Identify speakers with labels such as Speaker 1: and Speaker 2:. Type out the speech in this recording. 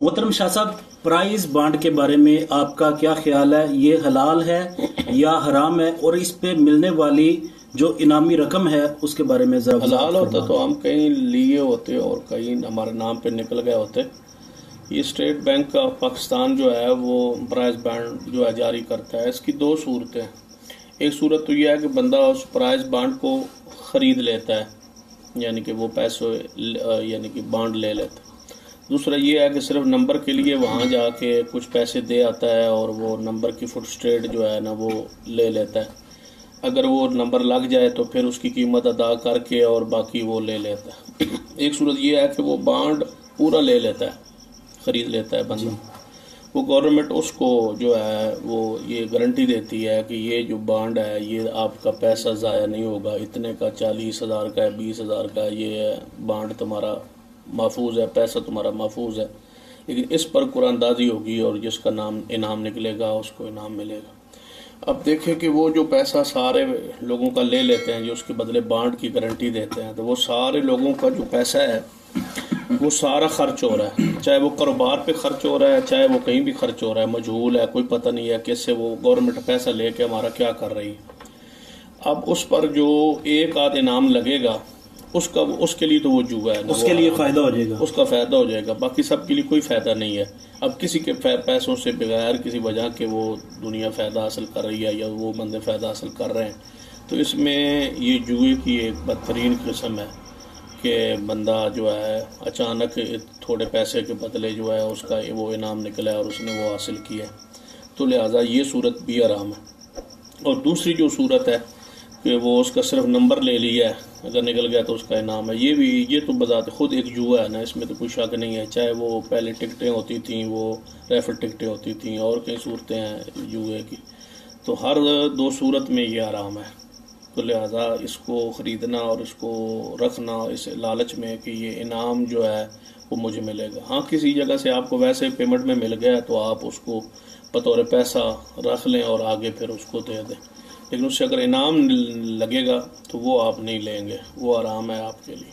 Speaker 1: मोहतरम शाह साहब, prize bond के बारे में आपका क्या ख्याल है? ये हलाल है या हराम है? और इस पे मिलने वाली जो इनामी रकम है उसके बारे में जरा
Speaker 2: हलाल होता तो हम कहीं लिए होते और कहीं हमारे नाम पे निकल गए होते। ये स्टेट बैंक ऑफ पाकिस्तान जो है वो प्राइज बांड जो है जारी करता है। इसकी दो सूरतें हैं। एक सूरत तो यह है कि बंदा उस प्राइज बांड को ख़रीद लेता है, यानी कि वो पैसे यानी कि बांड ले लेता है। दूसरा ये है कि सिर्फ नंबर के लिए वहाँ जाके कुछ पैसे दे आता है और वो नंबर की फुट स्टेट जो है ना वो ले लेता है। अगर वो नंबर लग जाए तो फिर उसकी कीमत अदा करके और बाकी वो ले लेता है। एक सूरत ये है कि वो बांड पूरा ले लेता है, ख़रीद लेता है बंदा। वो गवर्नमेंट उसको जो है वो ये गारंटी देती है कि ये जो बांड है ये आपका पैसा ज़ाया नहीं होगा, इतने का 40,000 का है, 20,000 का है, ये बांड तुम्हारा महफूज है, पैसा तुम्हारा महफूज है। लेकिन इस पर कुरानदाजी होगी और जिसका नाम इनाम निकलेगा उसको इनाम मिलेगा। अब देखें कि वो जो पैसा सारे लोगों का ले लेते हैं, जो उसके बदले बांड की गारंटी देते हैं, तो वो सारे लोगों का जो पैसा है वो सारा खर्च हो रहा है। चाहे वो कारोबार पे खर्च हो रहा है, चाहे वो कहीं भी खर्च हो रहा है, मजहूल है, कोई पता नहीं है किससे वो गवर्नमेंट पैसा लेके हमारा क्या कर रही है। अब उस पर जो एक आध इनाम लगेगा उसका उसके लिए तो वो जुआ है ना,
Speaker 1: उसके लिए फ़ायदा हो जाएगा,
Speaker 2: उसका फ़ायदा हो जाएगा। बाकी सब के लिए कोई फ़ायदा नहीं है। अब किसी के पैसों से बगैर किसी वजह के वो दुनिया फ़ायदा हासिल कर रही है या वो बंदे फ़ायदा हासिल कर रहे हैं, तो इसमें ये जुए की एक बदतरीन किस्म है कि बंदा जो है अचानक थोड़े पैसे के बदले जो है उसका वो इनाम निकला है और उसने वो हासिल किया है। तो लिहाजा ये सूरत भी हराम है। और दूसरी जो सूरत है कि वो उसका सिर्फ नंबर ले लिया है, अगर निकल गया तो उसका इनाम है, ये तो बजाते खुद एक जुआ है ना, इसमें तो कोई शक नहीं है। चाहे वो पहले टिकटें होती थी, वो रेफर टिकटें होती थी और कई सूरतें हैं जुए की, तो हर दो सूरत में ये हराम है। तो लिहाजा इसको ख़रीदना और इसको रखना इस लालच में कि ये इनाम जो है वो मुझे मिलेगा। हाँ, किसी जगह से आपको वैसे पेमेंट में मिल गया तो आप उसको बतौर पैसा रख लें और आगे फिर उसको दे दें, लेकिन उससे अगर इनाम लगेगा तो वो आप नहीं लेंगे, वो हराम है आपके लिए।